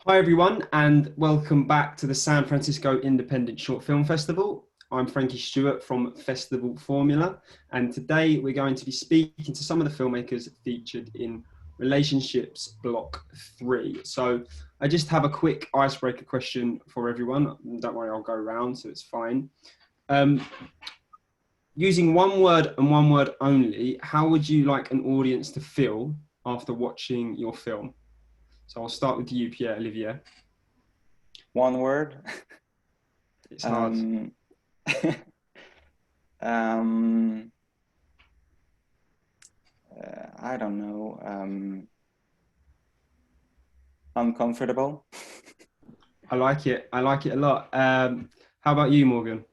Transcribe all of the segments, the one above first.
Hi everyone, and welcome back to the San Francisco Independent Short Film Festival. I'm Frankie Stewart from Festival Formula, and today we're going to be speaking to some of the filmmakers featured in Relationships Block 3. So I just have a quick icebreaker question for everyone. Don't worry, I'll go around, so it's fine. Um, Using one word and one word only, how would you like an audience to feel after watching your film? So I'll start with you, Pierre Olivier. One word. It's hard. um, I don't know. Uncomfortable. I like it. I like it a lot. How about you, Morgan?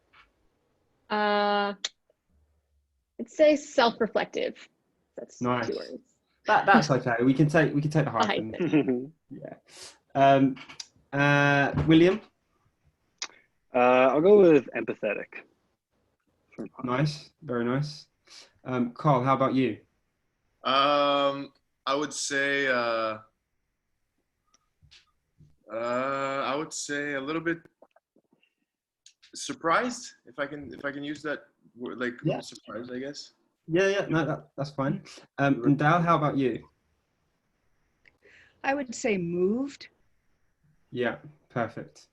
Uh, I'd say self-reflective. That's Nice. 2 words. That's okay. We can take the Fine. hyphen. Yeah. Um, William. I'll go with empathetic. Nice. Very nice. Carl, how about you? I would say a little bit surprised, if I can use that word, like Yeah. surprised, I guess. Yeah. No, that's fine. And Dal, how about you? I would say moved. Yeah. Perfect.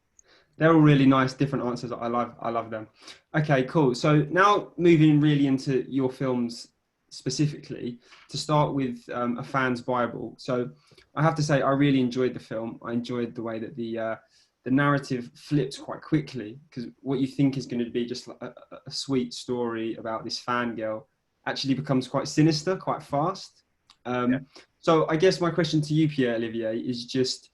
They're all really nice, different answers. I love them. Okay, cool. So now moving really into your films specifically, to start with a fan's Bible. So I have to say I really enjoyed the film. I enjoyed the way that the narrative flips quite quickly, because what you think is going to be just like a sweet story about this fangirl actually becomes quite sinister, quite fast. Yeah. So I guess my question to you, Pierre Olivier, is just,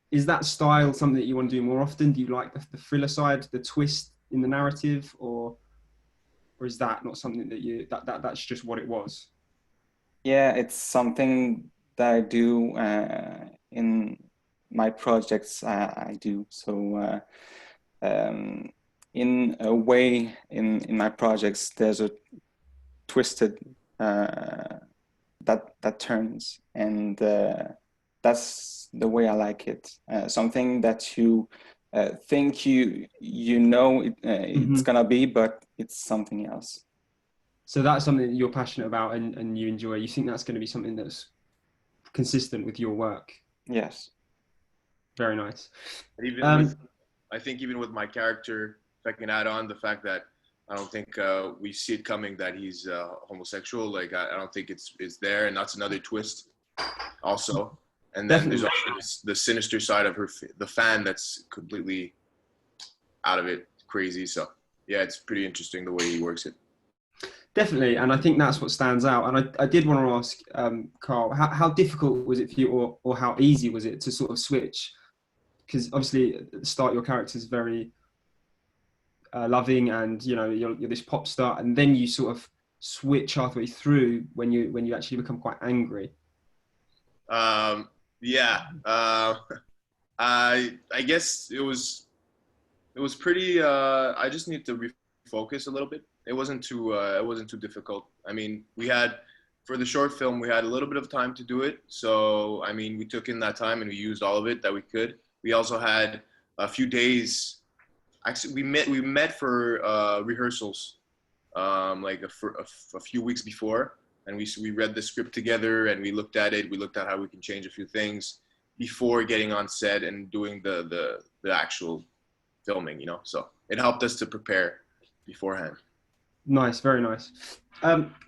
is that style something that you want to do more often? Do you like the thriller side, the twist in the narrative, or is that not something that's just what it was? Yeah, it's something that I do in my projects. I do so. In a way, in my projects, there's a twisted that turns, and that's the way I like it. Something that you think it's gonna be, but it's something else. So that's something that you're passionate about and you enjoy. You think that's going to be something that's consistent with your work? Yes. Very nice. I think even with my character, if I can add on the fact that I don't think we see it coming that he's homosexual. Like I don't think it's there, and that's another twist, also. And then Definitely. there's also the sinister side of the fan that's completely out of it, crazy. So yeah, it's pretty interesting the way he works it. Definitely, and I think that's what stands out. And I did want to ask Carl, how difficult was it for you, or how easy was it to sort of switch? Because obviously at the start your character is very loving, and you're this pop star, and then you sort of switch halfway through when you actually become quite angry. Yeah, I guess it was pretty. I just need to refocus a little bit. It wasn't too difficult. I mean, for the short film, we had a little bit of time to do it. So, I mean, we took in that time and we used all of it that we could. We also had a few days. Actually, we met for rehearsals, like a few weeks before, and we read the script together and we looked at it. We looked at how we can change a few things before getting on set and doing the actual filming. So it helped us to prepare beforehand. Nice, very nice.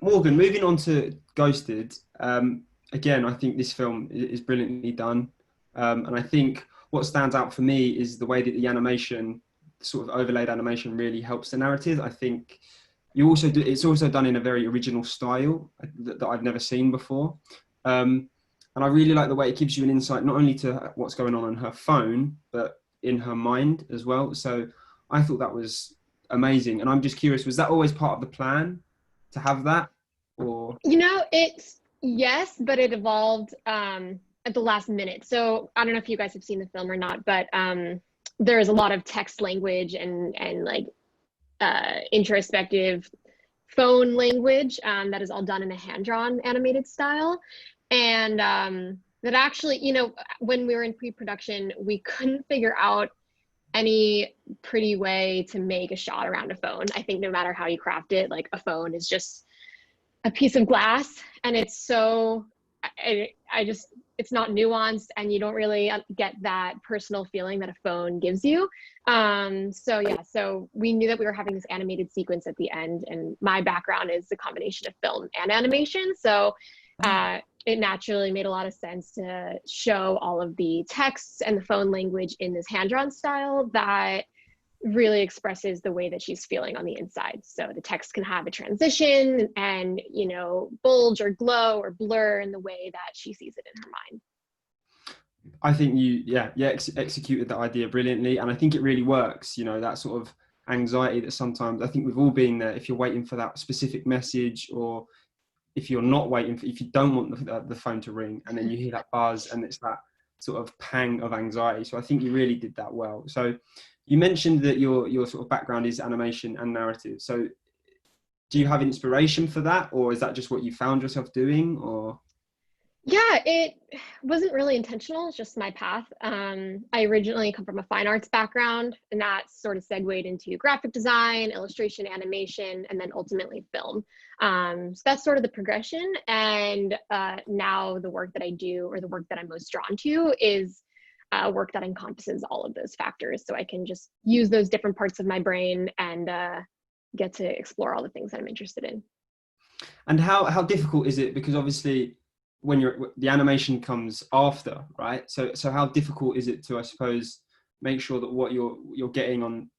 Morgan, moving on to Ghosted. Again, I think this film is brilliantly done, and I think what stands out for me is the way that the animation, sort of overlaid animation, really helps the narrative. I think it's also done in a very original style that I've never seen before, and I really like the way it gives you an insight not only to what's going on her phone, but in her mind as well. So I thought that was amazing, and I'm just curious, was that always part of the plan to have that, or? It's yes, but it evolved at the last minute. So I don't know if you guys have seen the film or not, but there is a lot of text language and like introspective phone language that is all done in a hand-drawn animated style. And that actually, you know, when we were in pre-production, we couldn't figure out any pretty way to make a shot around a phone. I think no matter how you craft it, like a phone is just a piece of glass, and it's so, I just, it's not nuanced, and you don't really get that personal feeling that a phone gives you. So yeah, so we knew that we were having this animated sequence at the end, and my background is a combination of film and animation. So it naturally made a lot of sense to show all of the texts and the phone language in this hand-drawn style that really expresses the way that she's feeling on the inside. So the text can have a transition and, you know, bulge or glow or blur in the way that she sees it in her mind. I think you, executed that idea brilliantly, and I think it really works. You know, that sort of anxiety that sometimes, I think we've all been there. If you're waiting for that specific message, or if you're not waiting for, if you don't want the phone to ring, and then you hear that buzz, and it's that sort of pang of anxiety. So I think you really did that well. So you mentioned that your sort of background is animation and narrative. So do you have inspiration for that, or is that just what you found yourself doing, or? Yeah, it wasn't really intentional. It's just my path. I originally come from a fine arts background, and that sort of segued into graphic design, illustration, animation, and then ultimately film. So that's sort of the progression. And now the work that I do, or the work that I'm most drawn to, is work that encompasses all of those factors. So I can just use those different parts of my brain and get to explore all the things that I'm interested in. And how difficult is it? Because obviously, when the animation comes after, right? So how difficult is it to, I suppose, make sure that what you're getting on,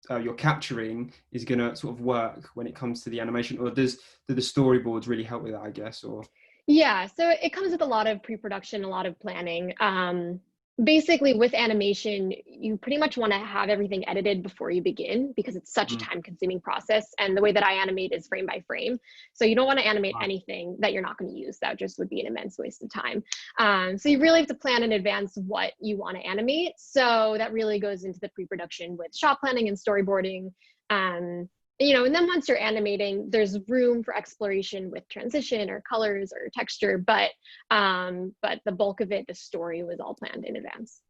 you're capturing, is going to sort of work when it comes to the animation? Or do the storyboards really help with that, I guess? Or yeah, so it comes with a lot of pre-production, a lot of planning. Basically, with animation, you pretty much want to have everything edited before you begin, because it's such a time-consuming process. And the way that I animate is frame by frame. So you don't want to animate anything that you're not going to use. That just would be an immense waste of time. So you really have to plan in advance what you want to animate. So that really goes into the pre-production with shot planning and storyboarding. You know, and then once you're animating, there's room for exploration with transition or colors or texture, but the bulk of it, the story, was all planned in advance.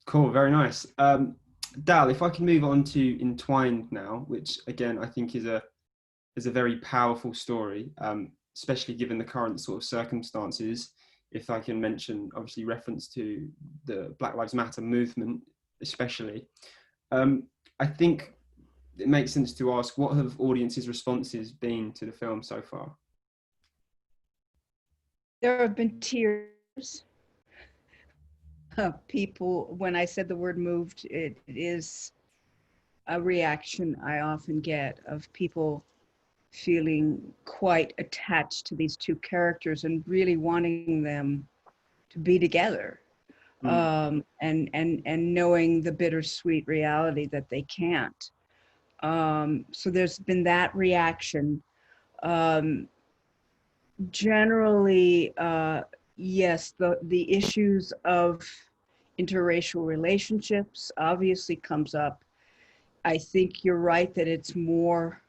Cool, very nice. Dal, if I can move on to Entwined now, which again I think is a very powerful story, especially given the current sort of circumstances. If I can mention, obviously, reference to the Black Lives Matter movement, especially. I think it makes sense to ask, what have audiences' responses been to the film so far? There have been tears. People, when I said the word moved, it is a reaction I often get of people feeling quite attached to these two characters and really wanting them to be together. And knowing the bittersweet reality that they can't. So there's been that reaction. Generally, yes, the issues of interracial relationships obviously comes up. I think you're right that it's more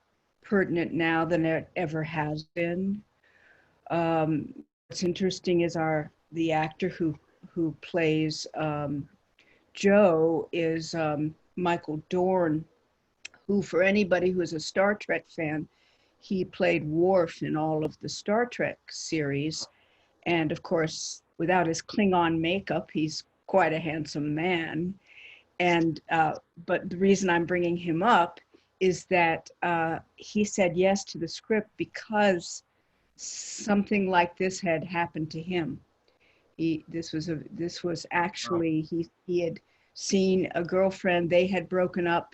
pertinent now than it ever has been. What's interesting is the actor who plays Joe is Michael Dorn, who, for anybody who is a Star Trek fan, he played Worf in all of the Star Trek series. And of course, without his Klingon makeup, he's quite a handsome man. And but the reason I'm bringing him up is that he said yes to the script because something like this had happened to him. This was actually, he had seen a girlfriend, they had broken up.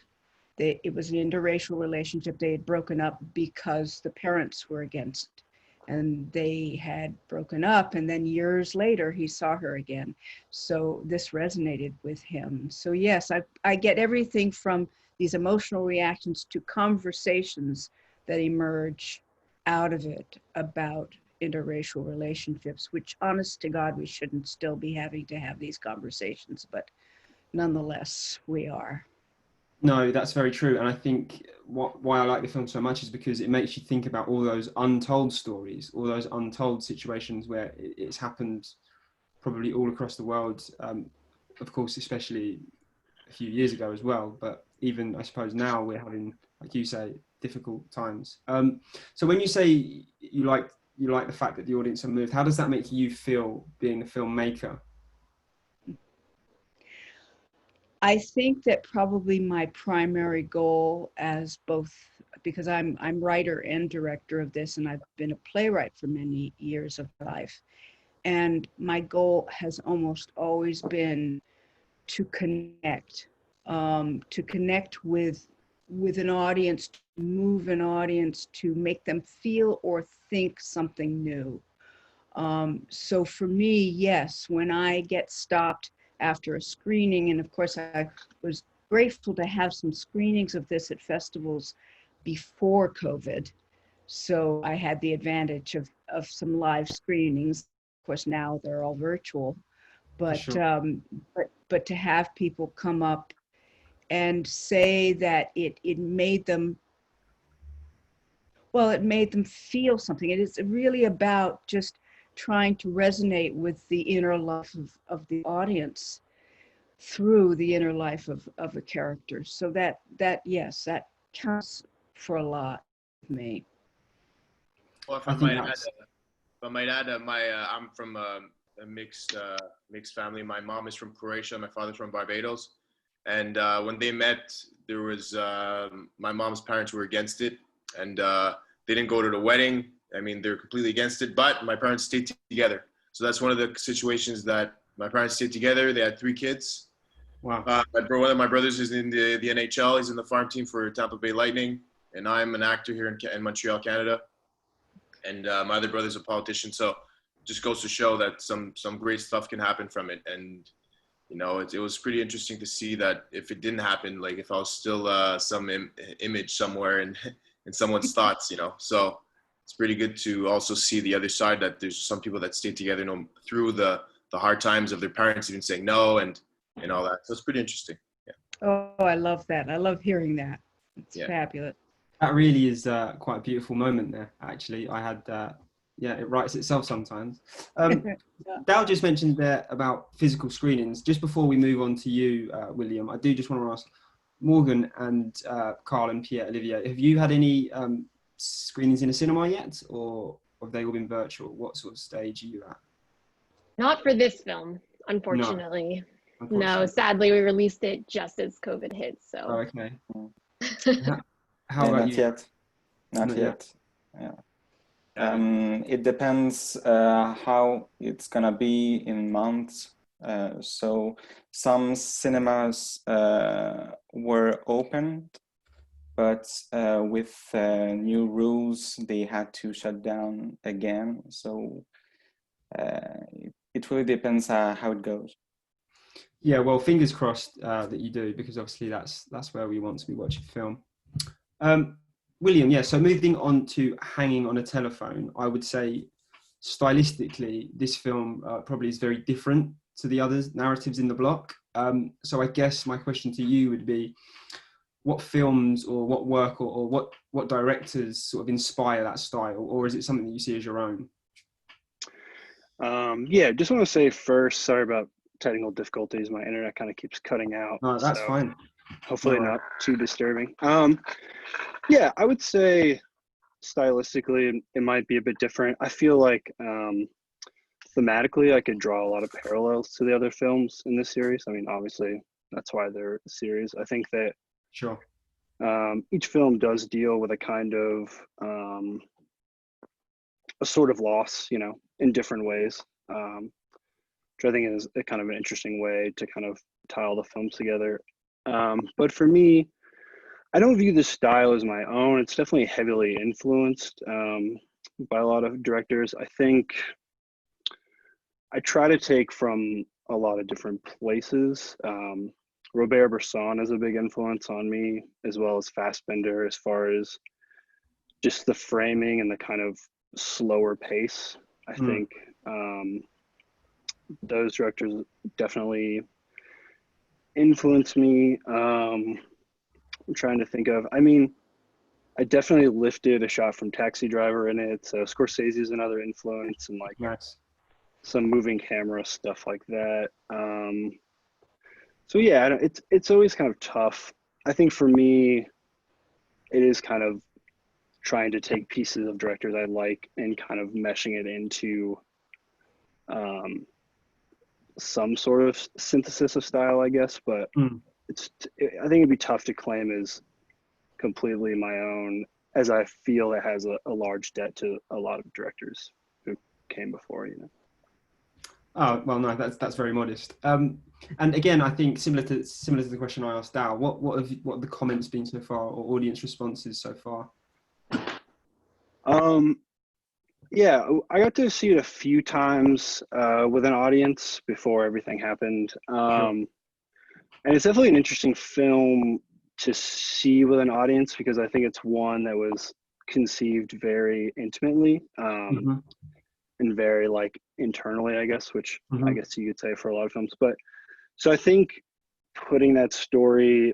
It was an interracial relationship. They had broken up because the parents were against, and they had broken up. And then years later, he saw her again. So this resonated with him. So yes, I get everything from these emotional reactions to conversations that emerge out of it about interracial relationships, which, honest to God, we shouldn't still be having to have these conversations, but nonetheless, we are. No, that's very true. And I think why I like the film so much is because it makes you think about all those untold stories, all those untold situations where it's happened probably all across the world. Of course, especially a few years ago as well. But even, I suppose, now we're having, like you say, difficult times. So when you say you like the fact that the audience are moved, how does that make you feel being a filmmaker? I think that probably my primary goal as both, because I'm writer and director of this, and I've been a playwright for many years of life. And my goal has almost always been to connect with an audience, to move an audience, to make them feel or think something new. So for me, yes, when I get stopped after a screening, and of course I was grateful to have some screenings of this at festivals before COVID. So I had the advantage of some live screenings. Of course, now they're all virtual, but Sure. but to have people come up and say that it made them, well, it made them feel something. It is really about just trying to resonate with the inner life of the audience through the inner life of a character. So yes, that counts for a lot with me. Well, if I I think might add, that's I'm from a mixed family. My mom is from Croatia. My father's from Barbados. And when they met, there was my mom's parents were against it, and they didn't go to the wedding. I mean, they're completely against it. But my parents stayed together. So that's one of the situations that my parents stayed together. They had 3 kids. wow. One of my brothers is in the NHL. He's in the farm team for Tampa Bay Lightning, and I'm an actor here in Montreal, Canada. And my other brother's a politician. So it just goes to show that some great stuff can happen from it. And you know, it was pretty interesting to see that if it didn't happen, like if I was still some image somewhere in someone's thoughts, you know. So it's pretty good to also see the other side, that there's some people that stay together, you know, through the hard times of their parents even saying no and all that. So it's pretty interesting. Yeah. Oh, I love that. I love hearing that. It's Yeah. fabulous. That really is quite a beautiful moment there, actually. Yeah, it writes itself sometimes. Dal just mentioned there about physical screenings. Just before we move on to you, William, I do just want to ask Morgan and Carl and Pierre Olivier, have you had any screenings in a cinema yet, or have they all been virtual? What sort of stage are you at? Not for this film, No, unfortunately. No, unfortunately. sadly, we released it just as COVID hit. Oh, So okay. Mm. How about Not you? yet. Not Not yet. yet. Yeah. It depends how it's gonna be in months. So some cinemas were opened, but with new rules, they had to shut down again. So it really depends how it goes. Yeah, well, fingers crossed that you do, because obviously that's where we want to be watching film. William, yeah, so moving on to Hanging on a Telephone, I would say stylistically, this film probably is very different to the other narratives in the block. So I guess my question to you would be, what films or what work or what directors sort of inspire that style, or is it something that you see as your own? Yeah, just want to say first, sorry about technical difficulties. My internet kind of keeps cutting out, No, that's so fine. hopefully No, not too disturbing. Yeah, I would say stylistically it might be a bit different. I feel like thematically I could draw a lot of parallels to the other films in this series. I mean, obviously that's why they're a series. I think that sure. each film does deal with a kind of a sort of loss, you know, in different ways, which I think is a kind of an interesting way to kind of tie all the films together. But for me, I don't view this style as my own. It's definitely heavily influenced by a lot of directors. I think I try to take from a lot of different places. Robert Bresson is a big influence on me, as well as Fassbinder, as far as just the framing and the kind of slower pace. I think those directors definitely influence me. I'm trying to think of. I mean, I definitely lifted a shot from Taxi Driver in it. So Scorsese is another influence, and like Nice. some moving camera stuff like that. So yeah, it's always kind of tough. I think for me, it is kind of trying to take pieces of directors I like and kind of meshing it into some sort of synthesis of style, I guess. But Mm. I think it'd be tough to claim as completely my own, as I feel it has a large debt to a lot of directors who came before, you know. Oh well, no, that's very modest. And again, I think similar to the question I asked Dal, what have the comments been so far, or audience responses so far? Yeah, I got to see it a few times with an audience before everything happened. And it's definitely an interesting film to see with an audience because I think it's one that was conceived very intimately and very like internally, I guess, which I guess you could say for a lot of films. But so I think putting that story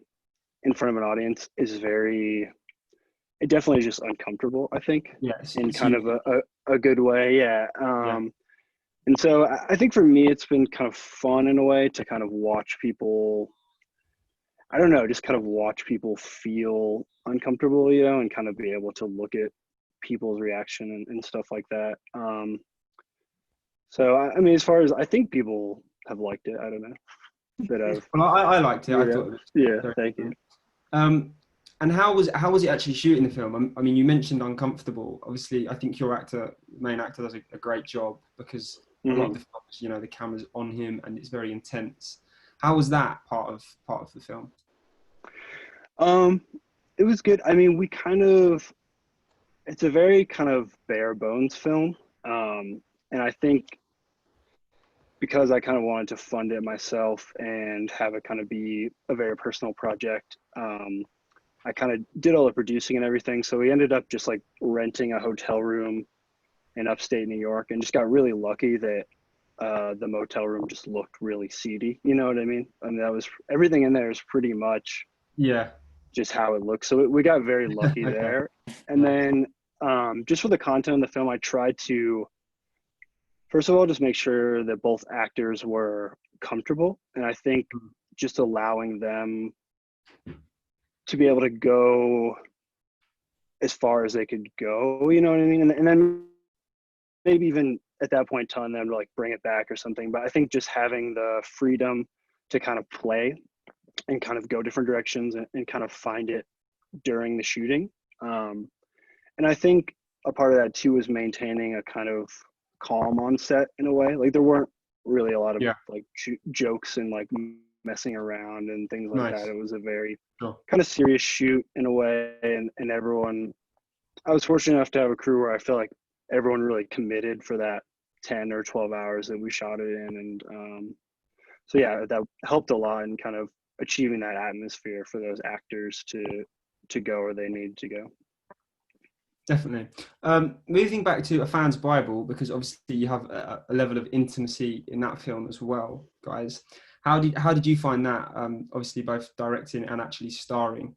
in front of an audience is it definitely is just uncomfortable, I think, in kind of a good way. Yeah. And so I think for me, it's been kind of fun in a way to kind of watch people, I don't know, just kind of watch people feel uncomfortable, you know, and kind of be able to look at people's reaction and stuff like that. So, I mean, as far as I think people have liked it, I don't know. Well, I liked it. I thought it was yeah, thank you. And how was it actually shooting the film? I mean, you mentioned uncomfortable. Obviously, I think your main actor, does a great job because a lot of the films, you know, the camera's on him and it's very intense. How was that part of the film? It was good. I mean, it's a very kind of bare bones film, and I think because I kind of wanted to fund it myself and have it kind of be a very personal project. I kind of did all the producing and everything. So we ended up just like renting a hotel room in upstate New York and just got really lucky that the motel room just looked really seedy. You know what I mean? I mean, everything in there is pretty much just how it looks. So we got very lucky there. And then just for the content of the film, I tried to, first of all, just make sure that both actors were comfortable. And I think just allowing them to be able to go as far as they could go, you know what I mean? And then maybe even at that point telling them to like bring it back or something. But I think just having the freedom to kind of play and kind of go different directions and kind of find it during the shooting. And I think a part of that too is maintaining a kind of calm on set in a way. Like there weren't really a lot of like jokes and like messing around and things like that. It was a very kind of serious shoot in a way, and everyone, I was fortunate enough to have a crew where I feel like everyone really committed for that 10 or 12 hours that we shot it in. And so yeah, that helped a lot in kind of achieving that atmosphere for those actors to go where they needed to go. Definitely. Moving back to A Fan's Bible, because obviously you have a level of intimacy in that film as well, guys. How did you find that? Obviously, both directing and actually starring.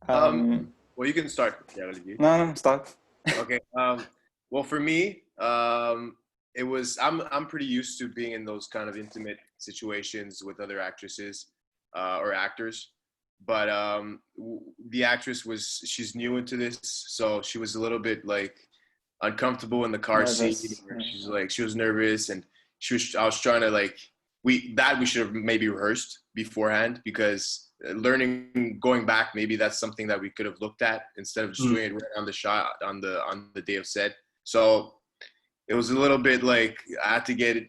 Well, you can start. Yeah, Olivier. No, start. Okay. Well, for me, it was. I'm pretty used to being in those kind of intimate situations with other actresses or actors. But the actress she's new into this, so she was a little bit like uncomfortable in the car seat. She was nervous, and I was trying to like we should have maybe rehearsed beforehand, because going back, maybe that's something that we could have looked at instead of just doing it right on the shot on the day of set. So it was a little bit like I had to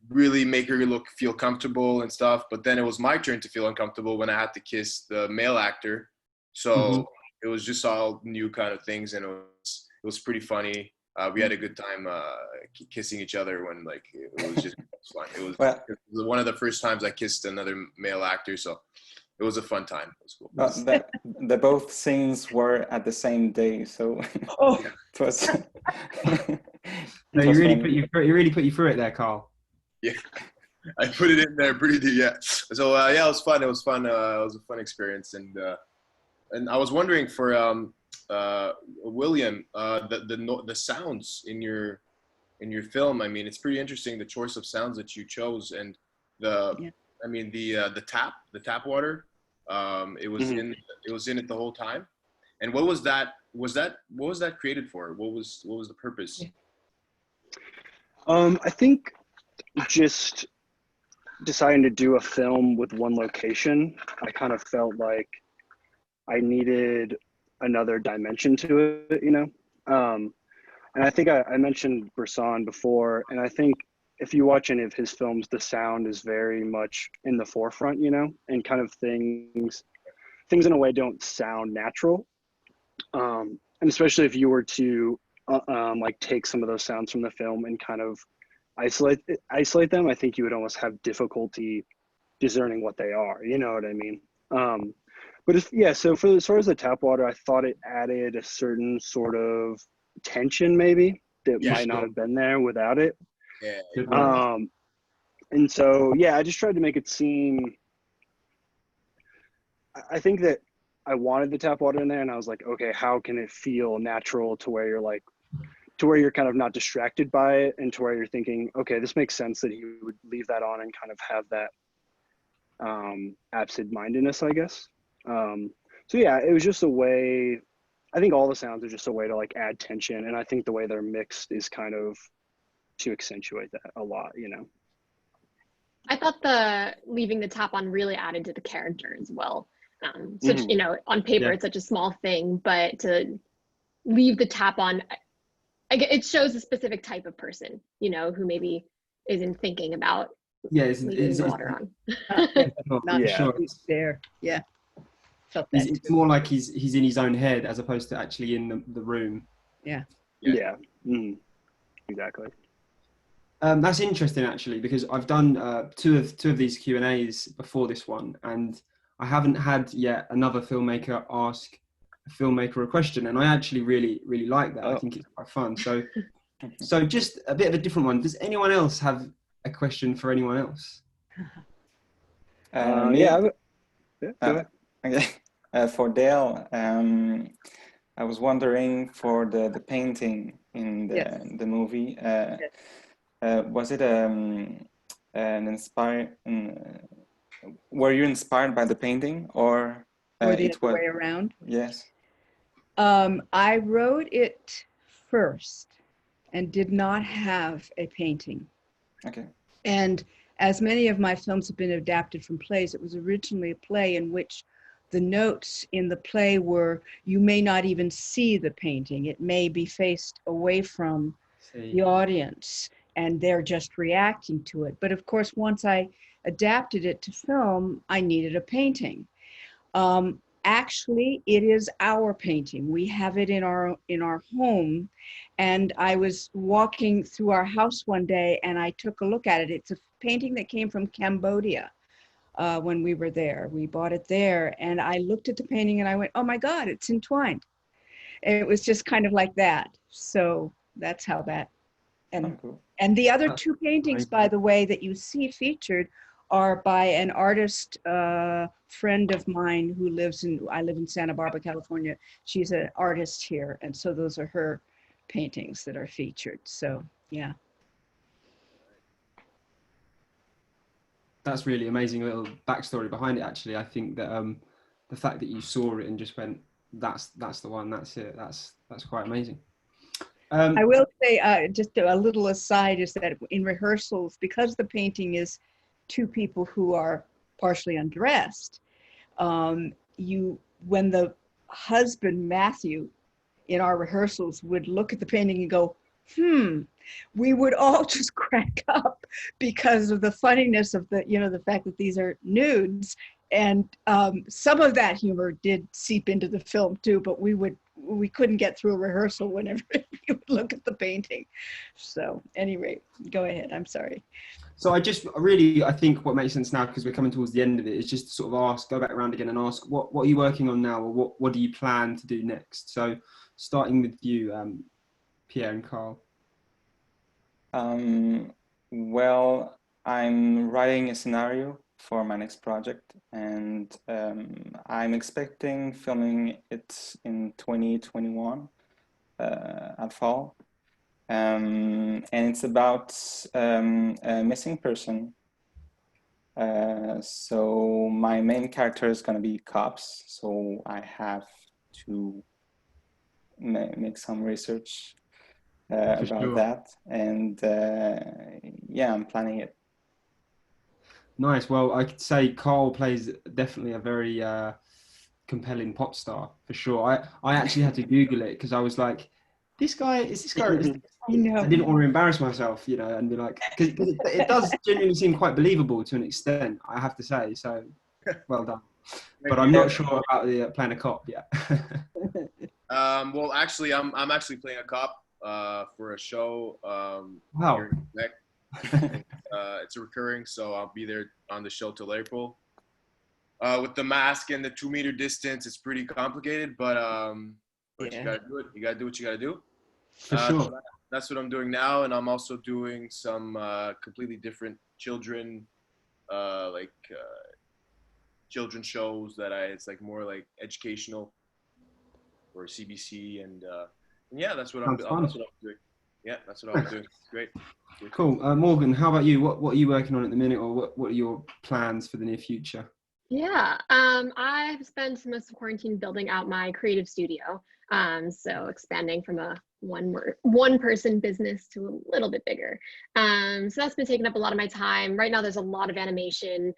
really make her feel comfortable and stuff. But then it was my turn to feel uncomfortable when I had to kiss the male actor. So it was just all new kind of things, and it was pretty funny. We had a good time kissing each other when like it was just fun. It was one of the first times I kissed another male actor, so it was a fun time. It was cool. The both scenes were at the same day, so it was. No, you really put you through it there, Carl. Yeah. I put it in there pretty deep. Yeah. So yeah, it was fun. It was fun. It was a fun experience, and I was wondering for William, the sounds in your film. I mean, it's pretty interesting the choice of sounds that you chose, and Yeah. I mean the tap water. It was Mhm. in it the whole time. And what was that? What was that created for? What was the purpose? Yeah. I think just deciding to do a film with one location, I kind of felt like I needed another dimension to it, you know? And I think I mentioned Bresson before, and I think if you watch any of his films, the sound is very much in the forefront, you know, and kind of things in a way don't sound natural. And especially if you were to like take some of those sounds from the film and kind of isolate them, I think you would almost have difficulty discerning what they are. You know what I mean? But yeah, so for as far as the tap water, I thought it added a certain sort of tension maybe that Yeah, might not sure. have been there without it. Yeah. Good work. And so yeah, I just tried to make it seem. I think that I wanted the tap water in there, and I was like, okay, how can it feel natural to where you're kind of not distracted by it, and to where you're thinking, okay, this makes sense that he would leave that on and kind of have that absent-mindedness, I guess. So yeah, it was just a way. I think all the sounds are just a way to like add tension, and I think the way they're mixed is kind of to accentuate that a lot, you know. I thought the leaving the tap on really added to the character as well. Such, Mhm. you know, on paper Yeah. it's such a small thing, but to leave the tap on, it shows a specific type of person, you know, who maybe isn't thinking about Yeah, leaving the water on. Not Yeah. sure. there. Yeah. Felt that It's too. more like he's in his own head as opposed to actually in the room. Yeah. Yeah. Mhm. Exactly. That's interesting actually, because I've done two of these Q&As before this one, and I haven't had yet another filmmaker ask a filmmaker a question, and I actually really like that. I Oh. think it's quite fun. So just a bit of a different one. Does anyone else have a question for anyone else? Me? Yeah. Yeah. Go ahead. Okay. For Dale, I was wondering for the painting in Yes. the movie. Yes. Was it an inspired? Were you inspired by the painting, or Or the it other was? way around. Yes. I wrote it first and did not have a painting. Okay. And as many of my films have been adapted from plays, it was originally a play in which the notes in the play were, you may not even see the painting. It may be faced away from the audience and they're just reacting to it. But of course, once I adapted it to film, I needed a painting. Actually, it is our painting. We have it in our home. And I was walking through our house one day and I took a look at it. It's a painting that came from Cambodia when we were there. We bought it there. And I looked at the painting and I went, oh my God, it's entwined. And it was just kind of like that. So that's how that. Oh, cool. And the other two paintings, by the way, that you see featured are by an artist friend of mine who I live in Santa Barbara, California. She's an artist here. And so those are her paintings that are featured. So, yeah. That's really amazing little backstory behind it. Actually, I think that the fact that you saw it and just went, that's the one, that's it. That's quite amazing. I will say, just a little aside, is that in rehearsals, because the painting is two people who are partially undressed, when the husband, Matthew, in our rehearsals would look at the painting and go, we would all just crack up because of the funniness of the fact that these are nudes. And some of that humor did seep into the film too, but we couldn't get through a rehearsal whenever you would look at the painting. So anyway, go ahead. I'm sorry. So I think what makes sense now, because we're coming towards the end of it, is just to sort of go back around again and ask, what are you working on now, or what do you plan to do next? So starting with you, Pierre and Carl. Well, I'm writing a scenario for my next project, and I'm expecting filming it in 2021 at fall. And it's about a missing person. So my main character is going to be cops, so I have to make some research about sure. that, and yeah, I'm planning it. Nice. Well, I could say Carl plays definitely a very compelling pop star for sure. I actually had to Google it because I was like, this guy is this guy. I know. I didn't want to embarrass myself, and be like, because it does genuinely seem quite believable to an extent, I have to say. So, well done. But I'm not sure about the playing a cop yet. Well, actually, I'm actually playing a cop for a show. Wow. Here in Quebec. It's a recurring, so I'll be there on the show till April. With the mask and the 2-meter distance, it's pretty complicated, but Yeah. you gotta do it. You gotta do what you gotta do. For sure. So that's what I'm doing now, and I'm also doing some completely different children, children shows that it's like more like educational or CBC, and yeah, that's what I'm doing. Yeah, that's what I'm doing. Great. Cool. Morgan, how about you? What are you working on at the minute, or what are your plans for the near future? Yeah, I've spent most of quarantine building out my creative studio. So expanding from a one person business to a little bit bigger. So that's been taking up a lot of my time. Right now, there's a lot of animation,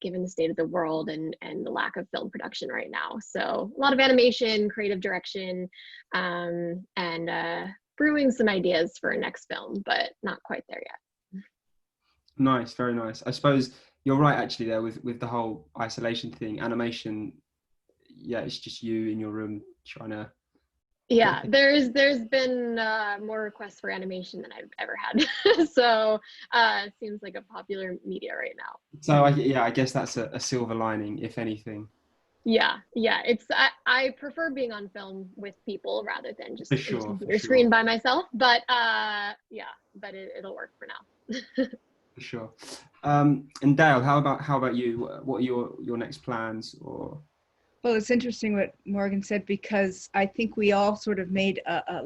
given the state of the world and the lack of film production right now. So a lot of animation, creative direction, and brewing some ideas for a next film, but not quite there yet. Nice, very nice. I suppose you're right actually there with the whole isolation thing. Animation, yeah, it's just you in your room trying to. Yeah, there's been more requests for animation than I've ever had. So it seems like a popular media right now. So I guess that's a silver lining, if anything. Yeah, it's I prefer being on film with people rather than just For in a sure, computer screen by myself. But yeah, but it'll work for now. For sure. And Dale, how about you? What are your next plans? Or Well, it's interesting what Morgan said, because I think we all sort of made a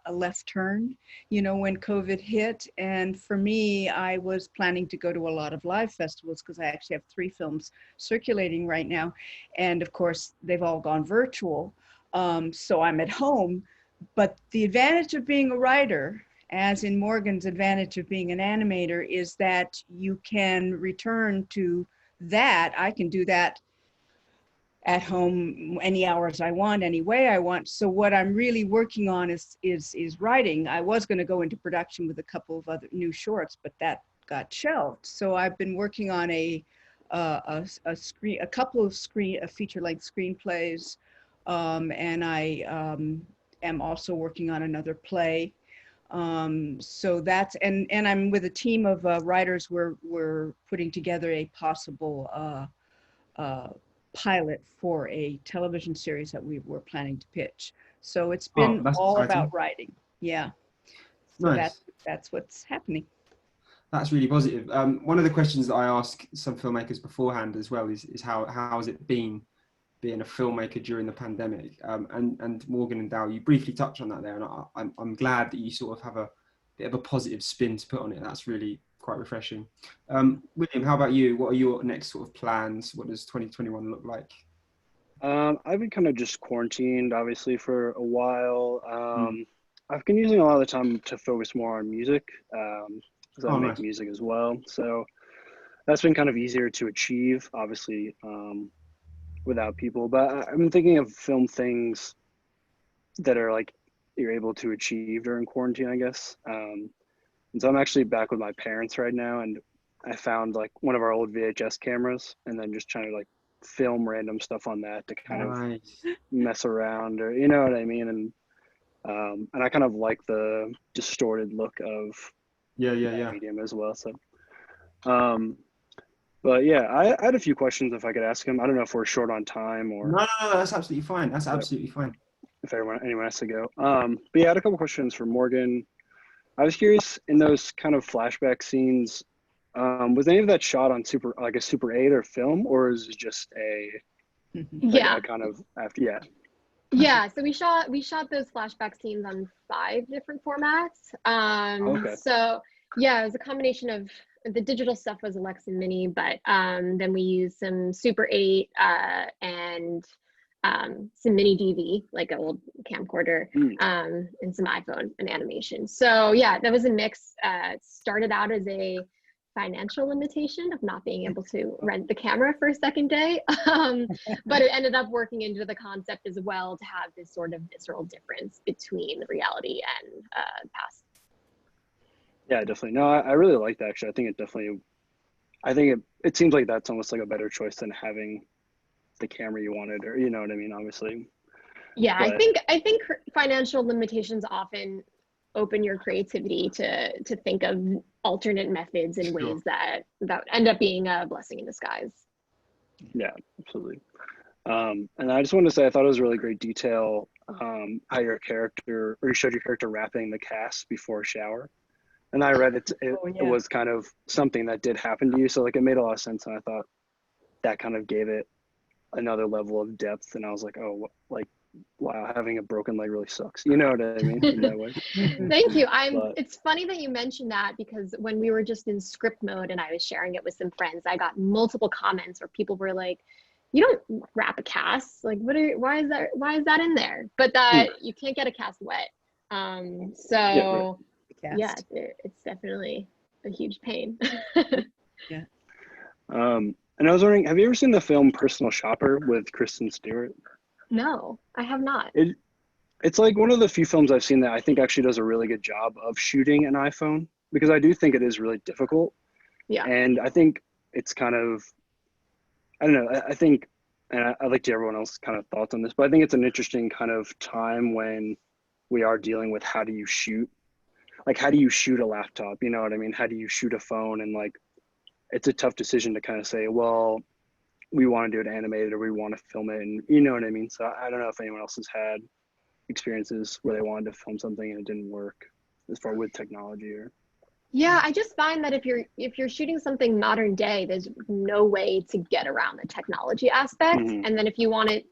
left turn, when COVID hit. And for me, I was planning to go to a lot of live festivals because I actually have 3 films circulating right now. And of course, they've all gone virtual. So I'm at home. But the advantage of being a writer, as in Morgan's advantage of being an animator, is that you can return to that. I can do that at home any hours I want, any way I want. So what I'm really working on is writing. I was going to go into production with a couple of other new shorts, but that got shelved. So I've been working on a couple of feature-length screenplays, and I am also working on another play. So that's and I'm with a team of writers. We're putting together a possible pilot for a television series that we were planning to pitch. So it's been all exciting. about writing. Yeah. So Nice. that's what's happening. That's really positive. One of the questions that I ask some filmmakers beforehand as well is how has it been being a filmmaker during the pandemic? And Morgan and Dow, you briefly touched on that there, and I'm glad that you sort of have a bit of a positive spin to put on it. That's really quite refreshing. William, how about you? What are your next sort of plans? What does 2021 look like? I've been kind of just quarantined, obviously, for a while. I've been using a lot of the time to focus more on music, because I make music as well. So that's been kind of easier to achieve, obviously, without people. But I'm thinking of film things that are like you're able to achieve during quarantine, I guess. And so I'm actually back with my parents right now, and I found like one of our old VHS cameras, and then just trying to like film random stuff on that to kind of mess around, or you know what I mean. And I kind of like the distorted look of that medium as well. So, but yeah, I had a few questions if I could ask him. I don't know if we're short on time or. No, that's absolutely fine. That's absolutely fine. If anyone has to go. But yeah, I had a couple questions for Morgan. I was curious, in those kind of flashback scenes, Was any of that shot on a Super 8 or film, or is it just Yeah. a kind of after? Yeah. Yeah, so we shot those flashback scenes on 5 different formats. Okay. So yeah, it was a combination of the digital stuff was Alexa Mini, but then we used some Super 8 and some mini DV, like an old camcorder, and some iPhone and animation. So yeah, that was a mix. It started out as a financial limitation of not being able to rent the camera for a second day. But it ended up working into the concept as well to have this sort of visceral difference between reality and past. Yeah, definitely. No, I really like that actually. I think it seems like that's almost like a better choice than having the camera you wanted, or you know what I mean, obviously. Yeah, But, I think financial limitations often open your creativity to think of alternate methods and ways that end up being a blessing in disguise. Yeah, absolutely. And I just wanted to say I thought it was a really great detail how your character, or you showed your character wrapping the cast before a shower. And I read it was kind of something that did happen to you, so like it made a lot of sense, and I thought that kind of gave it another level of depth. And I was like, oh, like, wow, having a broken leg really sucks. You know what I mean? In that way. Thank you. It's funny that you mentioned that, because when we were just in script mode and I was sharing it with some friends, I got multiple comments where people were like, "You don't wrap a cast. Like, why is that in there?" But that you can't get a cast wet. Yeah, it's definitely a huge pain. Yeah. And I was wondering, have you ever seen the film Personal Shopper with Kristen Stewart? No, I have not. It's like one of the few films I've seen that I think actually does a really good job of shooting an iPhone, because I do think it is really difficult. Yeah. And I think it's kind of, I don't know, I think, and I'd like to hear everyone else's kind of thoughts on this, but I think it's an interesting kind of time when we are dealing with how do you shoot a laptop? You know what I mean? How do you shoot a phone? And like, it's a tough decision to kind of say, well, we want to do it animated or we want to film it, and you know what I mean? So I don't know if anyone else has had experiences where they wanted to film something and it didn't work as far with technology. Or yeah, I just find that if you're shooting something modern day, there's no way to get around the technology aspect. And then if you want it,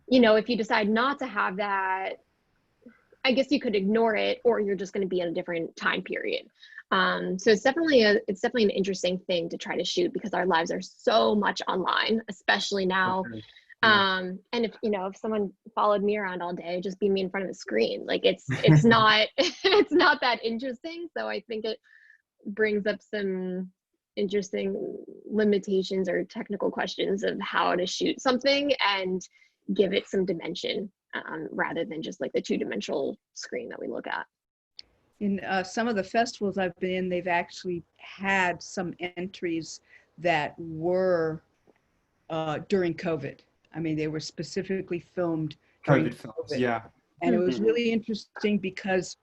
if you decide not to have that, I guess you could ignore it, or you're just going to be in a different time period. So it's definitely an interesting thing to try to shoot, because our lives are so much online, especially now. Okay. And if someone followed me around all day, just be me in front of a screen, like it's not it's not that interesting. So I think it brings up some interesting limitations or technical questions of how to shoot something and give it some dimension, rather than just like the 2-dimensional screen that we look at. In some of the festivals I've been in, they've actually had some entries that were during COVID. I mean, they were specifically filmed during COVID films, yeah. And it was really interesting because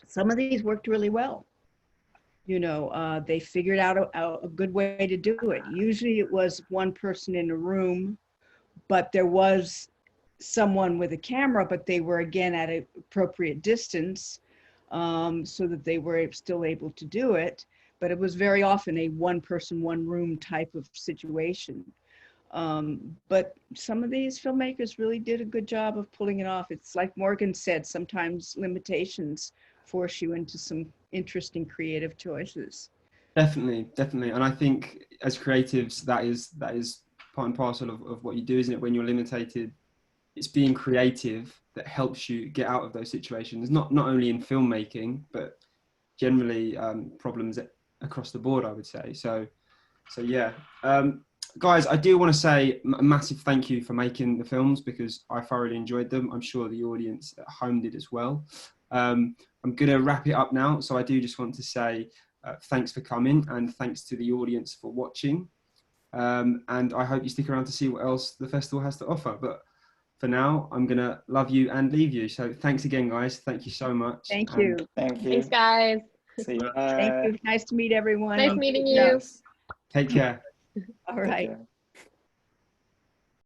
some of these worked really well. They figured out a good way to do it. Usually it was one person in a room, but there was someone with a camera, but they were again at an appropriate distance, so that they were still able to do it. But it was very often a one person, one room type of situation. But some of these filmmakers really did a good job of pulling it off. It's like Morgan said, sometimes limitations force you into some interesting creative choices. Definitely. And I think as creatives, that is part and parcel of what you do, isn't it? When you're limited, it's being creative that helps you get out of those situations, not only in filmmaking, but generally problems across the board, I would say. So yeah. Guys, I do want to say a massive thank you for making the films, because I thoroughly enjoyed them. I'm sure the audience at home did as well. I'm going to wrap it up now. So I do just want to say thanks for coming, and thanks to the audience for watching. And I hope you stick around to see what else the festival has to offer. But for now, I'm going to love you and leave you. So thanks again, guys. Thank you so much. Thank you. Thank you. Thanks, guys. See you. Thank you. Nice to meet everyone. Nice meeting you. Take care. All right. Take care.